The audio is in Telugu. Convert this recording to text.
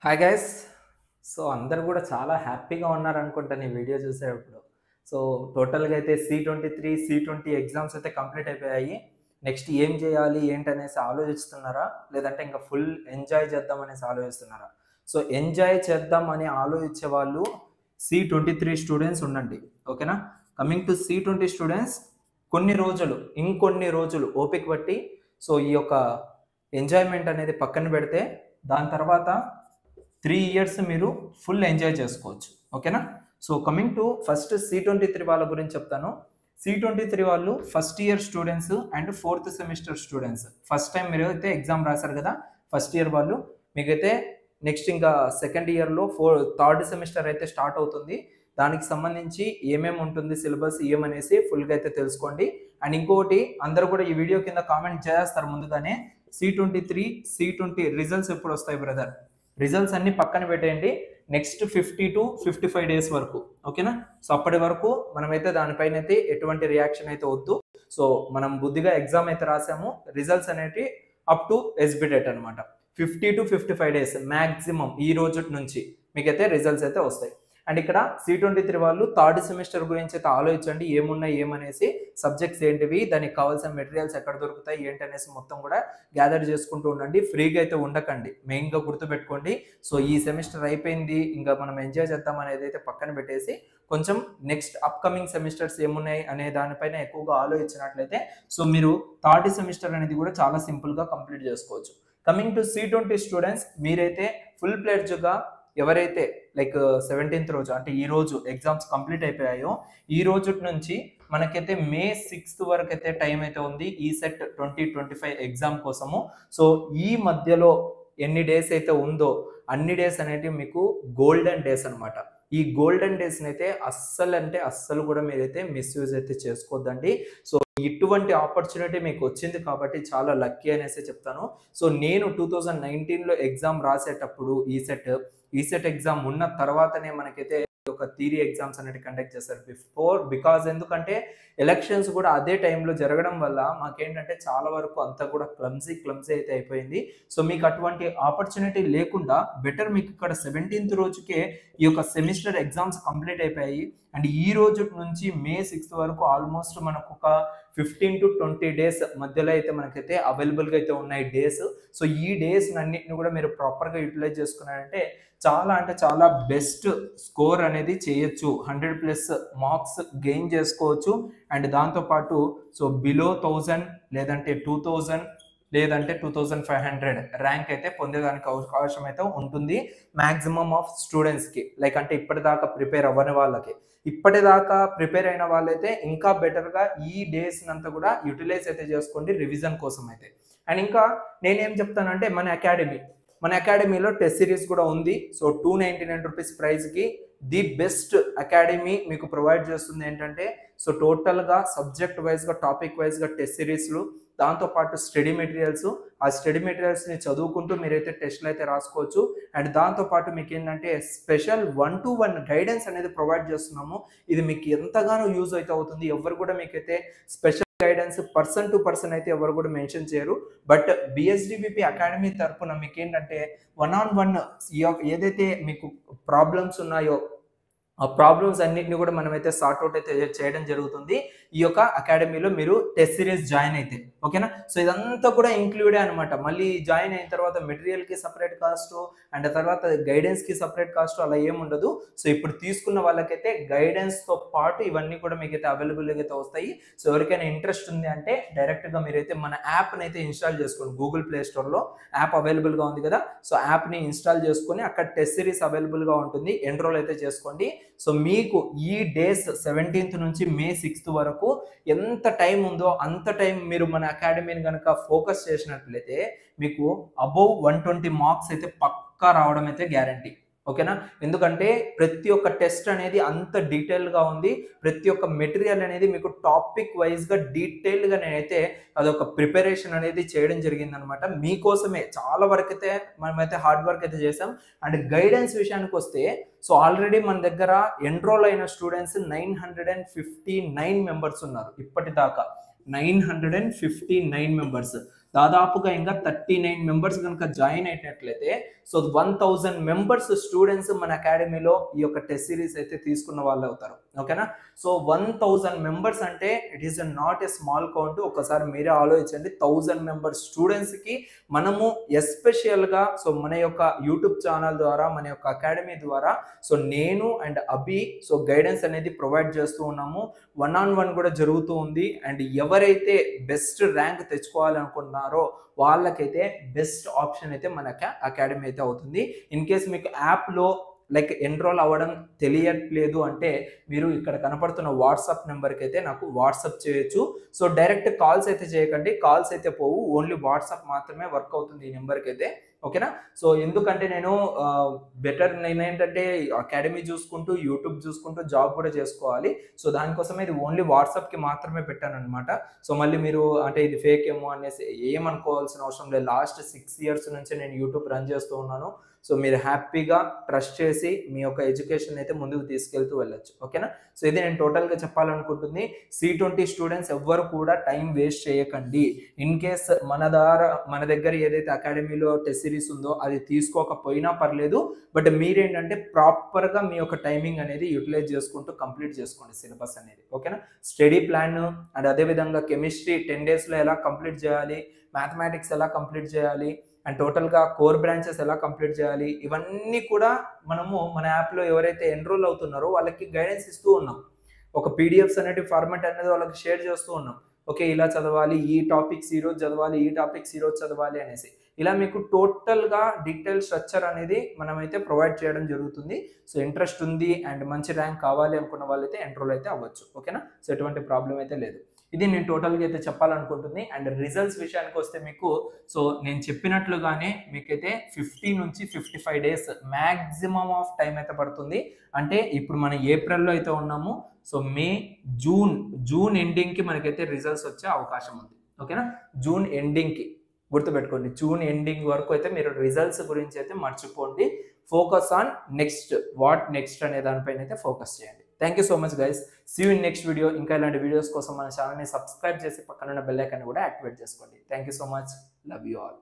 Hi guys. సో అందరూ కూడా చాలా హ్యాపీగా ఉన్నారనుకుంటాను ఈ వీడియో చూసేటప్పుడు. సో టోటల్‌గా అయితే C23, C20 ఎగ్జామ్స్ అయితే కంప్లీట్ అయిపోయాయి. నెక్స్ట్ ఏం చేయాలి ఏంటనేసి ఆలోచిస్తున్నారా? లేదంటే ఇంకా ఫుల్ ఎంజాయ్ చేద్దాం అనేసి ఆలోచిస్తున్నారా? సో ఎంజాయ్ చేద్దాం అని ఆలోచించే వాళ్ళు C23 స్టూడెంట్స్ ఉండండి. ఓకేనా? కమింగ్ టు C20 స్టూడెంట్స్, ఇంకొన్ని రోజులు ఓపిక పట్టి సో ఈ యొక్క ఎంజాయ్‌మెంట్ అనేది పక్కన పెడితే దాని తర్వాత 3 ఇయర్స్ మీరు ఫుల్ ఎంజాయ్ చేసుకోవచ్చు. ఓకేనా? So coming to first C23 వాళ్ళ గురించి చెప్తాను. C23 వాళ్ళు first year students and fourth semester students. First time మీరు అయితే ఎగ్జామ్ రాశారు కదా, ఫస్ట్ ఇయర్ వాళ్ళు. మీకైతే నెక్స్ట్ ఇంకా సెకండ్ ఇయర్లో థర్డ్ సెమిస్టర్ అయితే స్టార్ట్ అవుతుంది. దానికి సంబంధించి ఏమేమి ఉంటుంది సిలబస్ ఏమనేసి ఫుల్గా అయితే తెలుసుకోండి. అండ్ ఇంకొకటి, అందరూ కూడా ఈ వీడియో కింద కామెంట్ చేస్తారు ముందుగానే, C23, C20 రిజల్ట్స్ ఎప్పుడు వస్తాయి బ్రదర్? రిజల్ట్స్ అన్ని పక్కన పెట్టేయండి నెక్స్ట్ 50 to 55 డేస్ వరకు. ఓకేనా? సో అప్పటి వరకు మనమైతే దానిపైన అయితే ఎటువంటి రియాక్షన్ అయితే వద్దు. సో మనం బుద్ధిగా ఎగ్జామ్ అయితే రాసాము. రిజల్ట్స్ అనేవి అప్ టు ఎస్బి డేట్ అనమాట. 50 to 55 డేస్ మ్యాక్సిమం ఈ రోజు నుంచి మీకైతే రిజల్ట్స్ అయితే వస్తాయి. అండ్ ఇక్కడ C23 వాళ్ళు థర్డ్ సెమిస్టర్ గురించి అయితే ఆలోచించండి, ఏమున్నాయి ఏమనేసి, సబ్జెక్ట్స్ ఏంటివి, దానికి కావాల్సిన మెటీరియల్స్ ఎక్కడ దొరుకుతాయి ఏంటనేసి మొత్తం కూడా గ్యాదర్ చేసుకుంటూ ఉండండి. ఫ్రీగా అయితే ఉండకండి, మెయిన్గా గుర్తుపెట్టుకోండి. సో ఈ సెమిస్టర్ అయిపోయింది, ఇంకా మనం ఎంజాయ్ చేద్దాం అనేది అయితే పక్కన పెట్టేసి కొంచెం నెక్స్ట్ అప్కమింగ్ సెమిస్టర్స్ ఏమున్నాయి అనే దానిపైన ఎక్కువగా ఆలోచించినట్లయితే సో మీరు థర్డ్ సెమిస్టర్ అనేది కూడా చాలా సింపుల్గా కంప్లీట్ చేసుకోవచ్చు. కమింగ్ టు C20 స్టూడెంట్స్, మీరైతే ఫుల్ ప్లేడ్జ్గా ఎవరైతే లైక్ 17th రోజు అంటే ఈ రోజు ఎగ్జామ్స్ కంప్లీట్ అయిపోయాయో ఈ రోజు నుంచి మనకైతే May 6th వరకు అయితే టైం అయితే ఉంది ఈ సెట్ 2025 ఎగ్జామ్ కోసము. సో ఈ మధ్యలో ఎన్ని డేస్ అయితే ఉందో అన్ని డేస్ అనేటివి మీకు గోల్డెన్ డేస్ అనమాట. ఈ గోల్డెన్ డేస్ అయితే అస్సలు కూడా మీరైతే మిస్యూజ్ అయితే చేసుకోవద్దండి. సో ఇటువంటి ఆపర్చునిటీ మీకు వచ్చింది కాబట్టి చాలా లక్కీ అనేసి చెప్తాను. సో నేను 2019లో ఎగ్జామ్ రాసేటప్పుడు ఈ సెట్ ఎగ్జామ్ ఉన్న తర్వాతనే మనకైతే ఒక థియరీ ఎగ్జామ్స్ అనేవి కండక్ట్ చేశారు బికాజ్ ఎందుకంటే ఎలక్షన్స్ కూడా అదే టైంలో జరగడం వల్ల మాకేంటంటే చాలా వరకు అంతా కూడా క్లమ్జీ అయితే అయిపోయింది. సో మీకు అటువంటి ఆపర్చునిటీ లేకుండా బెటర్ మీకు ఇక్కడ 17th రోజుకే ఈ యొక్క సెమిస్టర్ ఎగ్జామ్స్ కంప్లీట్ అయిపోయాయి. అండ్ ఈ రోజు నుంచి May 6th వరకు ఆల్మోస్ట్ మనకు ఒక 15 to 20 డేస్ మధ్యలో అయితే మనకైతే అవైలబుల్గా అయితే ఉన్నాయి డేస్. సో ఈ డేస్ అన్నిటిని కూడా మీరు ప్రాపర్గా యూటిలైజ్ చేసుకున్నారంటే చాలా బెస్ట్ స్కోర్ అనేది చేయొచ్చు. 100+ మార్క్స్ గెయిన్ చేసుకోవచ్చు. అండ్ దాంతోపాటు సో బిలో 1000 లేదంటే 2000 లేదంటే 2500 ర్యాంక్ అయితే పొందేదానికి అవకాశం అయితే ఉంటుంది మ్యాక్సిమం ఆఫ్ స్టూడెంట్స్కి. లైక్ అంటే ఇప్పటిదాకా ప్రిపేర్ అవ్వని వాళ్ళకి, ఇప్పటిదాకా ప్రిపేర్ అయిన వాళ్ళైతే ఇంకా బెటర్గా ఈ డేస్ అంతా కూడా యూటిలైజ్ అయితే చేసుకోండి రివిజన్ కోసం అయితే. అండ్ ఇంకా నేనేం చెప్తానంటే మన అకాడమీలో టెస్ట్ సిరీస్ కూడా ఉంది. సో 299 రూపీస్ ప్రైస్కి ది బెస్ట్ అకాడమీ మీకు ప్రొవైడ్ చేస్తుంది. ఏంటంటే సో టోటల్గా సబ్జెక్ట్ వైజ్గా టాపిక్ వైజ్గా టెస్ట్ సిరీస్లు, దాంతోపాటు స్టడీ మెటీరియల్స్, ఆ స్టడీ మెటీరియల్స్ని చదువుకుంటూ మీరైతే టెస్ట్లు అయితే రాసుకోవచ్చు. అండ్ దాంతోపాటు మీకు ఏంటంటే స్పెషల్ 1-to-1 గైడెన్స్ అనేది ప్రొవైడ్ చేస్తున్నాము. ఇది మీకు ఎంతగానో యూజ్ అయితే అవుతుంది. ఎవరు కూడా మీకైతే special guidance person to person అయితే ఎవరు కూడా మెన్షన్ చేయరు. బట్ BSDBP అకాడమీ తరఫున మీకు ఏంటంటే 1-on-1 ఏదైతే మీకు ప్రాబ్లమ్స్ ఉన్నాయో ఆ ప్రాబ్లమ్స్ అన్నిటిని కూడా మనమైతే సార్ట్అవుట్ అయితే చేయడం జరుగుతుంది ఈ యొక్క అకాడమీలో మీరు టెస్ట్ సిరీస్ జాయిన్ అయితే. ఓకేనా? సో ఇదంతా కూడా ఇంక్లూడే అనమాట. మళ్ళీ జాయిన్ అయిన తర్వాత మెటీరియల్కి సపరేట్ కాస్ట్ అండ్ తర్వాత గైడెన్స్కి సపరేట్ కాస్ట్ అలా ఏముండదు. సో ఇప్పుడు తీసుకున్న వాళ్ళకైతే గైడెన్స్తో పాటు ఇవన్నీ కూడా మీకైతే అవైలబుల్గా అయితే వస్తాయి. సో ఎవరికైనా ఇంట్రెస్ట్ ఉంది అంటే డైరెక్ట్గా మీరైతే మన యాప్ని అయితే ఇన్స్టాల్ చేసుకోండి. గూగుల్ ప్లే స్టోర్లో యాప్ అవైలబుల్గా ఉంది కదా, సో యాప్ని ఇన్స్టాల్ చేసుకొని అక్కడ టెస్ట్ సిరీస్ అవైలబుల్గా ఉంటుంది, ఎన్రోల్ అయితే చేసుకోండి. సో మీకు ఈ డేస్ 17th నుంచి May 6th వరకు ఎంత టైం ఉందో అంత టైం మీరు మన అకాడమీని కనుక ఫోకస్ చేసినట్లయితే మీకు అబౌవ్ 120 మార్క్స్ అయితే పక్కా రావడం అయితే గ్యారంటీ. ఓకేనా? ఎందుకంటే ప్రతి ఒక్క టెస్ట్ అనేది అంత డీటెయిల్గా ఉంది. ప్రతి ఒక్క మెటీరియల్ అనేది మీకు టాపిక్ వైజ్గా డీటెయిల్గా నేనైతే అదొక ప్రిపరేషన్ అనేది చేయడం జరిగింది అనమాట. మీకోసమే చాలా వరకు అయితే మనమైతే హార్డ్ వర్క్ అయితే చేసాం. అండ్ గైడెన్స్ విషయానికి వస్తే సో ఆల్రెడీ మన దగ్గర ఎన్రోల్ అయిన స్టూడెంట్స్ 959 మెంబర్స్ ఉన్నారు ఇప్పటిదాకా. 959 మెంబర్స్. దాదాపుగా ఇంకా 39 మెంబర్స్ కనుక జాయిన్ అయినట్లయితే సో 1000 మెంబర్స్ స్టూడెంట్స్ మన అకాడమీలో ఈ యొక్క టెస్ట్ సిరీస్ అయితే తీసుకున్న వాళ్ళు అవుతారు. ఓకేనా? సో 1000 మెంబర్స్ అంటే it is not a small count. ఒకసారి మీరే ఆలోచించండి. 1000 మెంబర్స్ స్టూడెంట్స్కి మనము ఎస్పెషల్గా సో మన యొక్క యూట్యూబ్ ఛానల్ ద్వారా, మన యొక్క అకాడమీ ద్వారా సో నేను అండ్ అభి సో గైడెన్స్ అనేది ప్రొవైడ్ చేస్తూ ఉన్నాము. 1-on-1 కూడా జరుగుతూ ఉంది. అండ్ ఎవరైతే బెస్ట్ ర్యాంక్ తెచ్చుకోవాలనుకుంటున్నారో వాళ్ళకైతే బెస్ట్ ఆప్షన్ అయితే మన అకాడమీ అయితే అవుతుంది. ఇన్ కేస్ మీకు యాప్లో లైక్ ఎన్రోల్ అవ్వడం తెలియట్లేదు అంటే మీరు ఇక్కడ కనపడుతున్న వాట్సాప్ నెంబర్కి అయితే నాకు వాట్సాప్ చేయొచ్చు. సో డైరెక్ట్ కాల్స్ అయితే చేయకండి, కాల్స్ అయితే పోవు, ఓన్లీ వాట్సాప్ మాత్రమే వర్క్ అవుతుంది ఈ నెంబర్కి అయితే. ఓకేనా? సో ఎందుకంటే నేను నేనేంటంటే అకాడమీ చూసుకుంటూ యూట్యూబ్ చూసుకుంటూ జాబ్ కూడా చేసుకోవాలి. సో దానికోసమే ఇది ఓన్లీ వాట్సాప్కి మాత్రమే పెట్టాను అనమాట. సో మళ్ళీ మీరు అంటే ఇది ఫేక్ ఏమో అనేసి ఏమనుకోవాల్సిన అవసరం లేదు. లాస్ట్ 6 years నుంచి నేను యూట్యూబ్ రన్ చేస్తూ ఉన్నాను. సో మీరు హ్యాపీగా ట్రస్ట్ చేసి మీ యొక్క ఎడ్యుకేషన్ అయితే ముందుకు తీసుకెళ్తూ వెళ్ళొచ్చు. ఓకేనా? సో ఇది నేను టోటల్గా చెప్పాలనుకుంటుంది. C20 స్టూడెంట్స్ ఎవ్వరు కూడా టైం వేస్ట్ చేయకండి. ఇన్ కేస్ మన దగ్గర ఏదైతే అకాడమీలో టెస్ట్ సిరీస్ ఉందో అది తీసుకోకపోయినా పర్లేదు, బట్ మీరేంటంటే ప్రాపర్గా మీ యొక్క టైమింగ్ అనేది యూటిలైజ్ చేసుకుంటూ కంప్లీట్ చేసుకోండి సిలబస్ అనేది. ఓకేనా? స్టడీ ప్లాన్ అండ్ అదేవిధంగా కెమిస్ట్రీ 10 daysలో ఎలా కంప్లీట్ చేయాలి, మ్యాథమెటిక్స్ ఎలా కంప్లీట్ చేయాలి, అండ్ టోటల్గా కోర్ బ్రాంచెస్ ఎలా కంప్లీట్ చేయాలి, ఇవన్నీ కూడా మనము మన యాప్లో ఎవరైతే ఎన్రోల్ అవుతున్నారో వాళ్ళకి గైడెన్స్ ఇస్తూ ఉన్నాం. ఒక పీడిఎఫ్స్ అనేది ఫార్మాట్ అనేది వాళ్ళకి షేర్ చేస్తూ ఉన్నాం. ఓకే, ఇలా చదవాలి, ఈ టాపిక్స్ ఈరోజు చదవాలి, ఈ టాపిక్స్ ఈరోజు చదవాలి అనేసి ఇలా మీకు టోటల్గా డీటెయిల్ స్ట్రక్చర్ అనేది మనమైతే ప్రొవైడ్ చేయడం జరుగుతుంది. సో ఇంట్రెస్ట్ ఉంది అండ్ మంచి ర్యాంక్ కావాలి అనుకున్న వాళ్ళైతే ఎన్రోల్ అయితే అవ్వచ్చు. ఓకేనా? సో ఎటువంటి ప్రాబ్లం అయితే లేదు. ఇది నేను టోటల్గా అయితే చెప్పాలనుకుంటుంది. అండ్ రిజల్ట్స్ విషయానికి వస్తే మీకు సో నేను చెప్పినట్లుగానే మీకైతే 50 నుంచి 55 days మ్యాక్సిమం ఆఫ్ టైం అయితే పడుతుంది. అంటే ఇప్పుడు మనం ఏప్రిల్లో అయితే ఉన్నాము. సో మే, జూన్ ఎండింగ్కి మనకైతే రిజల్ట్స్ వచ్చే అవకాశం ఉంది. ఓకేనా? జూన్ ఎండింగ్కి గుర్తుపెట్టుకోండి. జూన్ ఎండింగ్ వరకు అయితే మీరు రిజల్ట్స్ గురించి అయితే మర్చిపోండి. ఫోకస్ ఆన్ వాట్ నెక్స్ట్ అనే దానిపైన అయితే ఫోకస్ చేయండి. Thank you so much guys. See you in next video. ఇంకా ఇలాంటి వీడియోస్ కోసం మన ఛానల్ని సబ్స్క్రైబ్ చేసి పక్కన ఉన్న బెల్ ఐకాన్ కూడా యాక్టివేట్ చేసుకోండి. Thank you so much. Love you all.